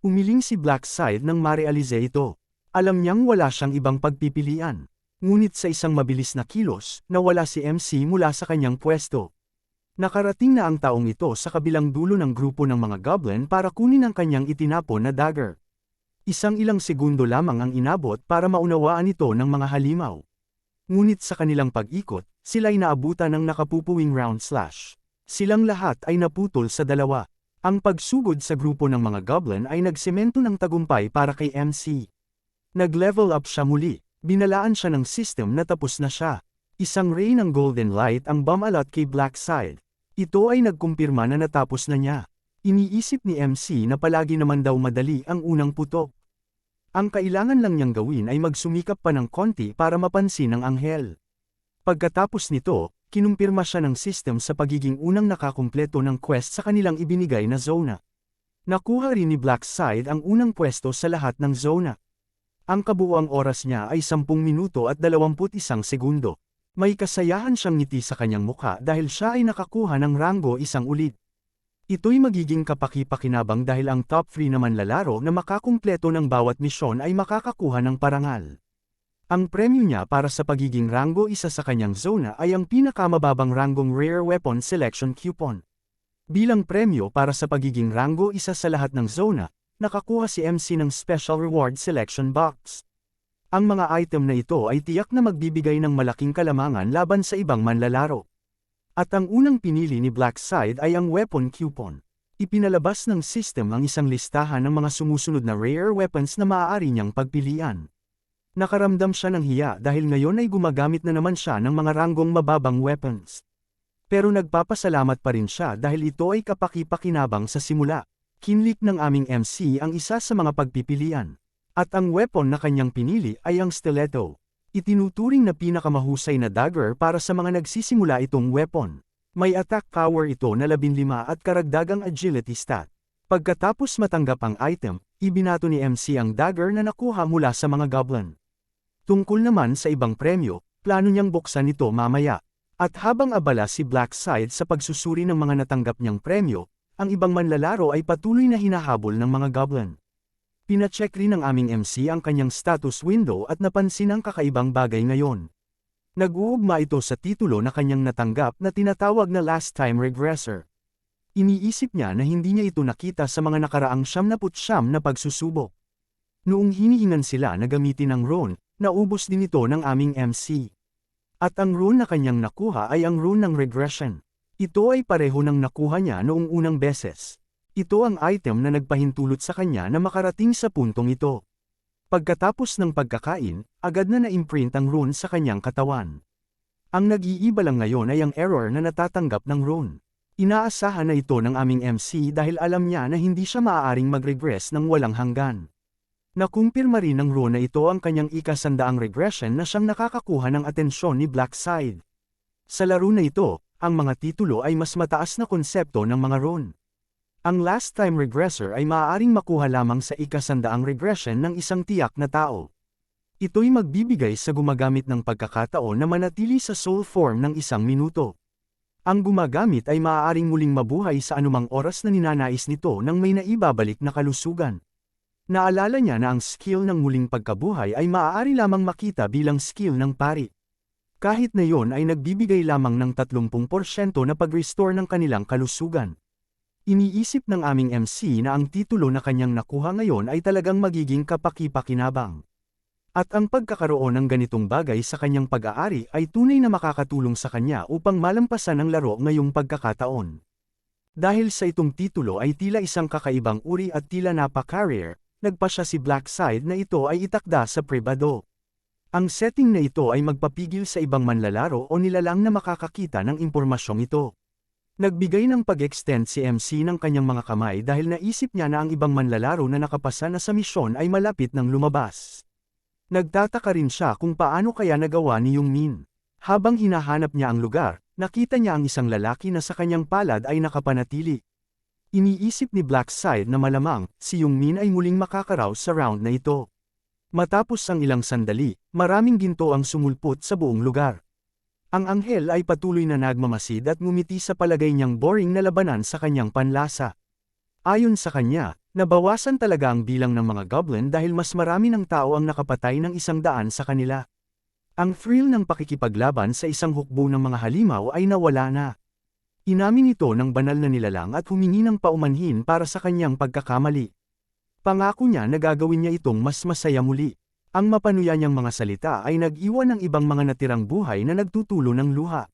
Umiling si Blackside nang marealize ito. Alam niyang wala siyang ibang pagpipilian. Ngunit sa isang mabilis na kilos, nawala si MC mula sa kanyang pwesto. Nakarating na ang taong ito sa kabilang dulo ng grupo ng mga goblin para kunin ang kanyang itinapon na dagger. Isang ilang segundo lamang ang inabot para maunawaan ito ng mga halimaw. Ngunit sa kanilang pag-ikot, sila'y naabutan ng nakapupuwing round slash. Silang lahat ay naputol sa dalawa. Ang pagsugod sa grupo ng mga goblin ay nagsemento ng tagumpay para kay MC. Nag-level up siya muli, binalaan siya ng system na tapos na siya. Isang ray ng golden light ang bumalot kay Blackside. Ito ay nagkumpirma na natapos na niya. Iniisip ni MC na palagi naman daw madali ang unang putok. Ang kailangan lang niyang gawin ay magsumikap pa ng konti para mapansin ng anghel. Pagkatapos nito, kinumpirma siya ng system sa pagiging unang nakakumpleto ng quest sa kanilang ibinigay na zona. Nakuha rin ni Blackside ang unang pwesto sa lahat ng zona. Ang kabuuang oras niya ay 10 minuto at 21 segundo. May kasayahan siyang ngiti sa kanyang mukha dahil siya ay nakakuha ng ranggo isang ulit. Ito'y magiging kapaki-pakinabang dahil ang top 3 na manlalaro na makakumpleto ng bawat misyon ay makakakuha ng parangal. Ang premyo niya para sa pagiging ranggo isa sa kanyang zona ay ang pinakamababang ranggong Rare Weapon Selection Coupon. Bilang premyo para sa pagiging ranggo isa sa lahat ng zona, nakakuha si MC ng Special Reward Selection Box. Ang mga item na ito ay tiyak na magbibigay ng malaking kalamangan laban sa ibang manlalaro. At ang unang pinili ni Blackside ay ang Weapon Coupon. Ipinalabas ng system ang isang listahan ng mga sumusunod na rare weapons na maaari niyang pagpilian. Nakaramdam siya ng hiya dahil ngayon ay gumagamit na naman siya ng mga ranggong mababang weapons. Pero nagpapasalamat pa rin siya dahil ito ay kapaki-pakinabang sa simula. Kinlik ng aming MC ang isa sa mga pagpipilian. At ang weapon na kanyang pinili ay ang stiletto. Itinuturing na pinakamahusay na dagger para sa mga nagsisimula itong weapon. May attack power ito na 15 at karagdagang agility stat. Pagkatapos matanggap ang item, ibinato ni MC ang dagger na nakuha mula sa mga goblin. Tungkol naman sa ibang premyo, plano niyang buksan ito mamaya. At habang abala si Blackside sa pagsusuri ng mga natanggap niyang premyo, ang ibang manlalaro ay patuloy na hinahabol ng mga goblin. Pinacheck rin ng aming MC ang kanyang status window at napansin ang kakaibang bagay ngayon. Nag-uugma ito sa titulo na kanyang natanggap na tinatawag na Last Time Regressor. Iniisip niya na hindi niya ito nakita sa mga nakaraang 79 na pagsusubok. Noong hinihingan sila na gamitin ang rune, naubos din ito ng aming MC. At ang rune na kanyang nakuha ay ang rune ng regression. Ito ay pareho ng nakuha niya noong unang beses. Ito ang item na nagpahintulot sa kanya na makarating sa puntong ito. Pagkatapos ng pagkakain, agad na na-imprint ang rune sa kanyang katawan. Ang nag-iiba lang ngayon ay ang error na natatanggap ng rune. Inaasahan na ito ng aming MC dahil alam niya na hindi siya maaaring mag-regress ng walang hanggan. Nakumpirma rin ng rune na ito ang kanyang ikasandaang regression na siyang nakakakuha ng atensyon ni Blackside. Sa laro na ito, ang mga titulo ay mas mataas na konsepto ng mga rune. Ang Last Time Regressor ay maaaring makuha lamang sa ikasandaang regression ng isang tiyak na tao. Ito'y magbibigay sa gumagamit ng pagkakataon na manatili sa soul form ng 1 minuto. Ang gumagamit ay maaaring muling mabuhay sa anumang oras na ninanais nito nang may naibabalik na kalusugan. Naalala niya na ang skill ng muling pagkabuhay ay maaari lamang makita bilang skill ng pari. Kahit na yon ay nagbibigay lamang ng 30% na pag-restore ng kanilang kalusugan. Iniisip ng aming MC na ang titulo na kanyang nakuha ngayon ay talagang magiging kapaki-pakinabang. At ang pagkakaroon ng ganitong bagay sa kanyang pag-aari ay tunay na makakatulong sa kanya upang malampasan ang laro ngayong pagkakataon. Dahil sa itong titulo ay tila isang kakaibang uri at tila napaka-rare, nagpasya si Blackside na ito ay itakda sa pribado. Ang setting na ito ay magpapigil sa ibang manlalaro o nilalang na makakakita ng impormasyong ito. Nagbigay ng pag-extend si MC ng kanyang mga kamay dahil naisip niya na ang ibang manlalaro na nakapasa na sa misyon ay malapit ng lumabas. Nagtataka rin siya kung paano kaya nagawa ni Yungmin. Habang hinahanap niya ang lugar, nakita niya ang isang lalaki na sa kanyang palad ay nakapanatili. Iniisip ni Blackside na malamang, si Yungmin ay muling makakaraw sa round na ito. Matapos ang ilang sandali, maraming ginto ang sumulpot sa buong lugar. Ang anghel ay patuloy na nagmamasid at ngumiti sa palagay niyang boring na labanan sa kanyang panlasa. Ayon sa kanya, nabawasan talaga ang bilang ng mga goblin dahil mas marami ng tao ang nakapatay ng 100 sa kanila. Ang thrill ng pakikipaglaban sa isang hukbo ng mga halimaw ay nawala na. Inamin ito ng banal na nilalang at humingi ng paumanhin para sa kanyang pagkakamali. Pangako niya na gagawin niya itong mas masaya muli. Ang mapanuya niyang mga salita ay nag-iwan ng ibang mga natirang buhay na nagtutulo ng luha.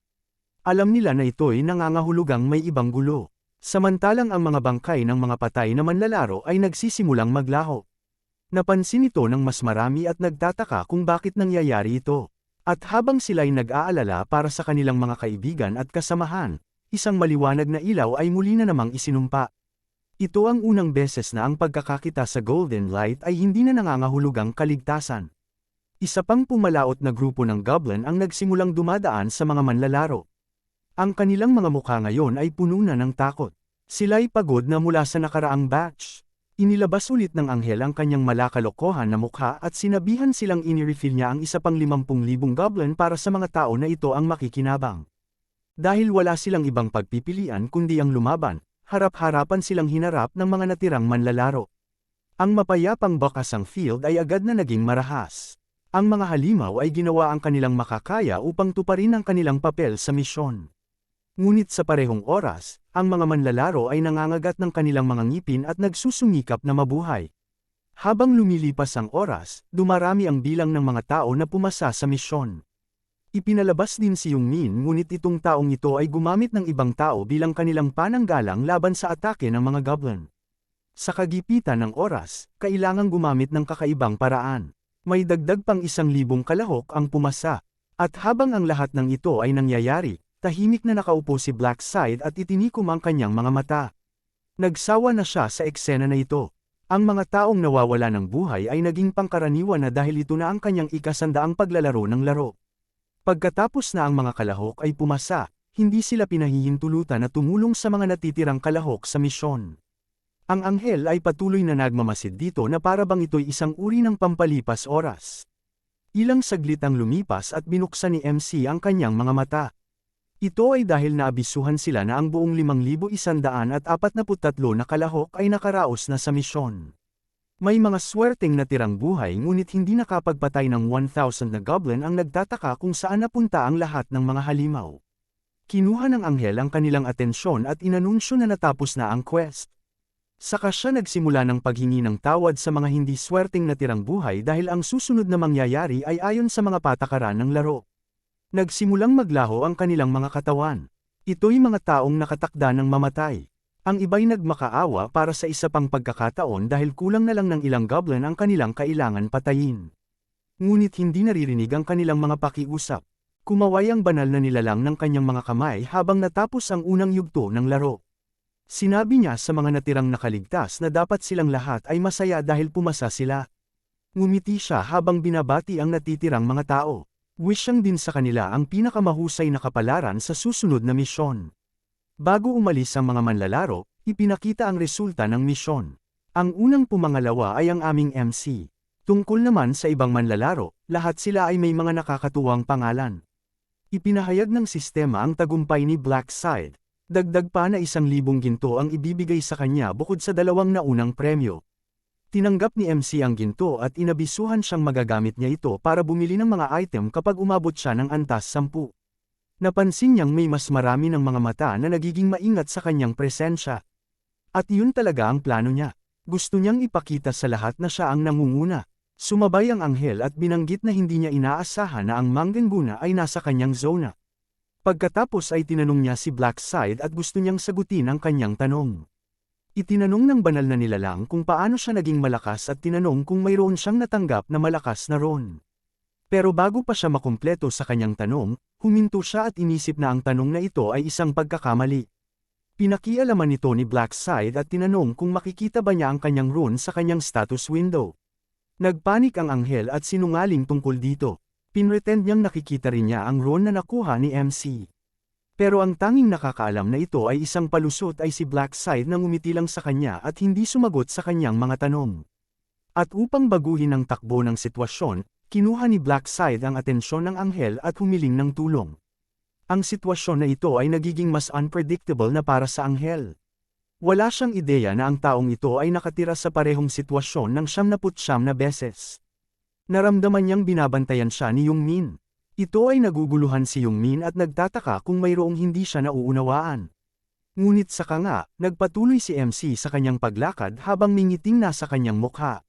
Alam nila na ito'y nangangahulugang may ibang gulo. Samantalang ang mga bangkay ng mga patay na manlalaro ay nagsisimulang maglaho. Napansin ito ng mas marami at nagtataka kung bakit nangyayari ito. At habang sila'y nag-aalala para sa kanilang mga kaibigan at kasamahan, isang maliwanag na ilaw ay muli na namang isinumpa. Ito ang unang beses na ang pagkakakita sa Golden Light ay hindi na nangangahulugang kaligtasan. Isa pang pumalaot na grupo ng goblin ang nagsimulang dumadaan sa mga manlalaro. Ang kanilang mga mukha ngayon ay puno na ng takot. Sila'y pagod na mula sa nakaraang batch. Inilabas ulit ng anghel ang kanyang malakalokohan na mukha at sinabihan silang inirefill niya ang isa pang 50,000 goblin para sa mga tao na ito ang makikinabang. Dahil wala silang ibang pagpipilian kundi ang lumaban, harap-harapan silang hinarap ng mga natirang manlalaro. Ang mapayapang bakasang field ay agad na naging marahas. Ang mga halimaw ay ginawa ang kanilang makakaya upang tuparin ang kanilang papel sa misyon. Ngunit sa parehong oras, ang mga manlalaro ay nangangagat ng kanilang mga ngipin at nagsusumikap na mabuhay. Habang lumilipas ang oras, dumarami ang bilang ng mga tao na pumasa sa misyon. Ipinalabas din si Yungmin ngunit itong taong ito ay gumamit ng ibang tao bilang kanilang pananggalang laban sa atake ng mga goblin. Sa kagipitan ng oras, kailangang gumamit ng kakaibang paraan. May dagdag pang 1,000 kalahok ang pumasa. At habang ang lahat ng ito ay nangyayari, tahimik na nakaupo si Blackside at itinikom ang kanyang mga mata. Nagsawa na siya sa eksena na ito. Ang mga taong nawawala ng buhay ay naging pangkaraniwan na dahil ito na ang kanyang ikasandaang paglalaro ng laro. Pagkatapos na ang mga kalahok ay pumasa, hindi sila pinahihintulutan na tumulong sa mga natitirang kalahok sa misyon. Ang anghel ay patuloy na nagmamasid dito na para bang ito'y isang uri ng pampalipas oras. Ilang saglit ang lumipas at binuksan ni MC ang kanyang mga mata. Ito ay dahil naabisuhan sila na ang buong 5,143 na kalahok ay nakaraos na sa misyon. May mga swerteng natirang buhay ngunit hindi nakapagpatay ng 1,000 na goblin ang nagtataka kung saan napunta ang lahat ng mga halimaw. Kinuha ng anghel ang kanilang atensyon at inanunsyo na natapos na ang quest. Saka siya nagsimula ng paghingi ng tawad sa mga hindi swerteng natirang buhay dahil ang susunod na mangyayari ay ayon sa mga patakaran ng laro. Nagsimulang maglaho ang kanilang mga katawan. Ito'y mga taong nakatakda ng mamatay. Ang iba'y nagmakaawa para sa isa pang pagkakataon dahil kulang na lang ng ilang goblin ang kanilang kailangan patayin. Ngunit hindi naririnig ang kanilang mga pakiusap. Kumaway ang banal na nilalang ng kanyang mga kamay habang natapos ang unang yugto ng laro. Sinabi niya sa mga natirang nakaligtas na dapat silang lahat ay masaya dahil pumasa sila. Ngumiti siya habang binabati ang natitirang mga tao. Wisyang din sa kanila ang pinakamahusay na kapalaran sa susunod na misyon. Bago umalis ang mga manlalaro, ipinakita ang resulta ng misyon. Ang unang pumangalawa ay ang aming MC. Tungkol naman sa ibang manlalaro, lahat sila ay may mga nakakatuwang pangalan. Ipinahayag ng sistema ang tagumpay ni Blackside. Dagdag pa na 1,000 ginto ang ibibigay sa kanya bukod sa 2 naunang premyo. Tinanggap ni MC ang ginto at inabisuhan siyang magagamit niya ito para bumili ng mga item kapag umabot siya ng antas 10. Napansin niyang may mas marami ng mga mata na nagiging maingat sa kanyang presensya. At yun talaga ang plano niya. Gusto niyang ipakita sa lahat na siya ang nangunguna. Sumabay ang anghel at binanggit na hindi niya inaasahan na ang Mangganguna ay nasa kanyang zona. Pagkatapos ay tinanong niya si Blackside at gusto niyang sagutin ang kanyang tanong. Itinanong ng banal na nilalang kung paano siya naging malakas at tinanong kung mayroon siyang natanggap na malakas na ron. Pero bago pa siya makumpleto sa kanyang tanong, huminto siya at inisip na ang tanong na ito ay isang pagkakamali. Pinakialaman nito ni Blackside at tinanong kung makikita ba niya ang kanyang rune sa kanyang status window. Nagpanik ang anghel at sinungaling tungkol dito. Pinretend niyang nakikita rin niya ang rune na nakuha ni MC. Pero ang tanging nakakaalam na ito ay isang palusot ay si Blackside na ngumiti lang sa kanya at hindi sumagot sa kanyang mga tanong. At upang baguhin ang takbo ng sitwasyon, kinuha ni Blackside ang atensyon ng anghel at humiling ng tulong. Ang sitwasyon na ito ay nagiging mas unpredictable na para sa anghel. Wala siyang ideya na ang taong ito ay nakatira sa parehong sitwasyon ng 79 na beses. Naramdaman niyang binabantayan siya ni Yungmin. Ito ay naguguluhan si Yungmin at nagtataka kung mayroong hindi siya nauunawaan. Ngunit saka nga, nagpatuloy si MC sa kanyang paglakad habang mingiting nasa kanyang mukha.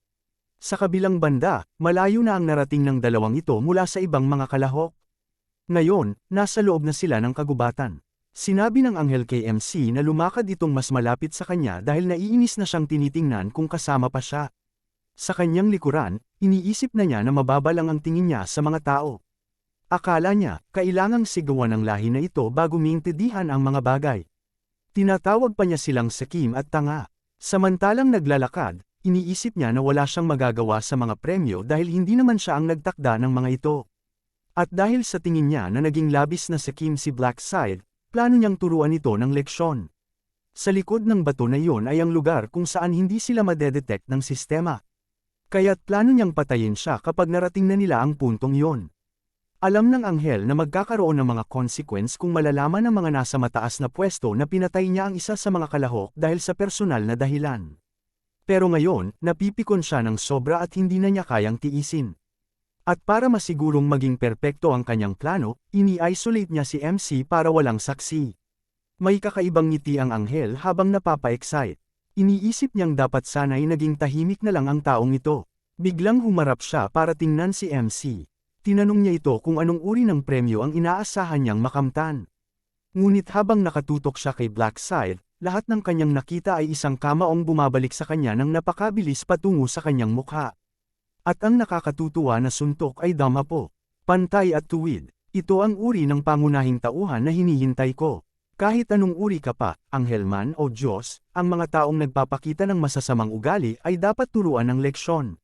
Sa kabilang banda, malayo na ang narating ng dalawang ito mula sa ibang mga kalahok. Ngayon, nasa loob na sila ng kagubatan. Sinabi ng anghel kay MC na lumakad itong mas malapit sa kanya dahil naiinis na siyang tinitingnan kung kasama pa siya. Sa kanyang likuran, iniisip na niya na mababa lang ang tingin niya sa mga tao. Akala niya, kailangang sigawan ng lahi na ito bago maintindihan ang mga bagay. Tinatawag pa niya silang sakim at tanga. Samantalang naglalakad, iniisip niya na wala siyang magagawa sa mga premyo dahil hindi naman siya ang nagtakda ng mga ito. At dahil sa tingin niya na naging labis na sakim si Blackside, plano niyang turuan ito ng leksyon. Sa likod ng bato na iyon ay ang lugar kung saan hindi sila madedetect ng sistema. Kaya't plano niyang patayin siya kapag narating na nila ang puntong iyon. Alam ng anghel na magkakaroon ng mga consequence kung malalaman ng mga nasa mataas na pwesto na pinatay niya ang isa sa mga kalahok dahil sa personal na dahilan. Pero ngayon, napipikon siya ng sobra at hindi na niya kayang tiisin. At para masigurong maging perpekto ang kanyang plano, ini-isolate niya si MC para walang saksi. May kakaibang ngiti ang anghel habang napapa-excite. Iniisip niyang dapat sana'y naging tahimik na lang ang taong ito. Biglang humarap siya para tingnan si MC. Tinanong niya ito kung anong uri ng premyo ang inaasahan niyang makamtan. Ngunit habang nakatutok siya kay Blackside, lahat ng kanyang nakita ay isang kamaong bumabalik sa kanya ng napakabilis patungo sa kanyang mukha. At ang nakakatutuwa na suntok ay damapo. Pantay at tuwid. Ito ang uri ng pangunahing tauhan na hinihintay ko. Kahit anong uri ka pa, anghel man o Diyos, ang mga taong nagpapakita ng masasamang ugali ay dapat turuan ng leksyon.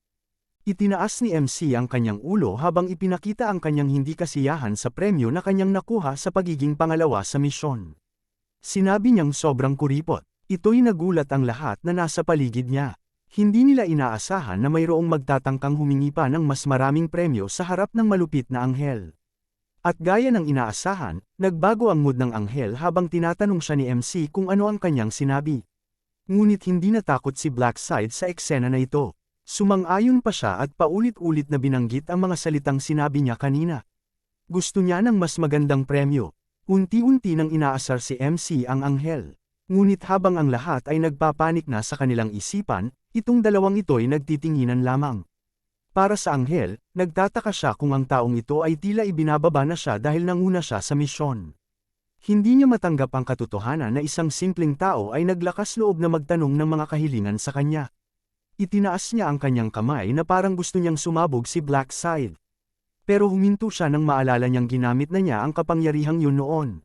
Itinaas ni MC ang kanyang ulo habang ipinakita ang kanyang hindi kasiyahan sa premyo na kanyang nakuha sa pagiging pangalawa sa misyon. Sinabi niyang sobrang kuripot. Ito'y nagulat ang lahat na nasa paligid niya. Hindi nila inaasahan na mayroong magtatangkang humingi pa ng mas maraming premyo sa harap ng malupit na anghel. At gaya ng inaasahan, nagbago ang mood ng anghel habang tinatanong siya ni MC kung ano ang kanyang sinabi. Ngunit hindi natakot si Blackside sa eksena na ito. Sumang-ayon pa siya at paulit-ulit na binanggit ang mga salitang sinabi niya kanina. Gusto niya ng mas magandang premyo. Unti-unti nang inaasar si MC ang anghel. Ngunit habang ang lahat ay nagpapanik na sa kanilang isipan, itong dalawang ito'y nagtitinginan lamang. Para sa anghel, nagtataka siya kung ang taong ito ay tila ibinababa na siya dahil nanguna siya sa misyon. Hindi niya matanggap ang katotohanan na isang simpleng tao ay naglakas loob na magtanong ng mga kahilingan sa kanya. Itinaas niya ang kanyang kamay na parang gusto niyang sumabog si Blackside. Pero huminto siya nang maalala niyang ginamit na niya ang kapangyarihang yun noon.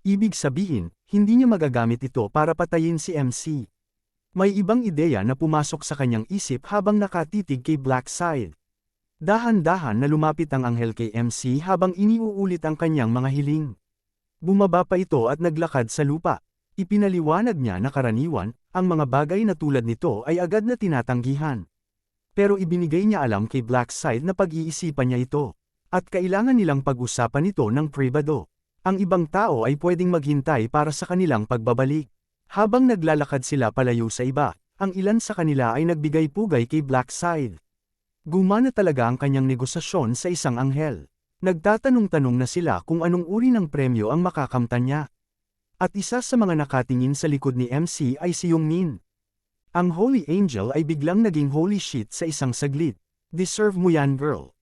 Ibig sabihin, hindi niya magagamit ito para patayin si MC. May ibang ideya na pumasok sa kanyang isip habang nakatitig kay Blackside. Dahan-dahan na lumapit ang anghel kay MC habang iniuulit ang kanyang mga hiling. Bumaba pa ito at naglakad sa lupa. Ipinaliwanag niya na karaniwan, ang mga bagay na tulad nito ay agad na tinatanggihan. Pero ibinigay niya alam kay Blackside na pag-iisipan niya ito. At kailangan nilang pag-usapan ito ng pribado. Ang ibang tao ay pwedeng maghintay para sa kanilang pagbabalik. Habang naglalakad sila palayo sa iba, ang ilan sa kanila ay nagbigay pugay kay Blackside. Gumana talaga ang kanyang negosasyon sa isang anghel. Nagtatanong-tanong na sila kung anong uri ng premyo ang makakamtan niya. At isa sa mga nakatingin sa likod ni MC ay si Yongmin. Ang Holy Angel ay biglang naging holy shit sa isang saglit. Deserve mo yan, girl.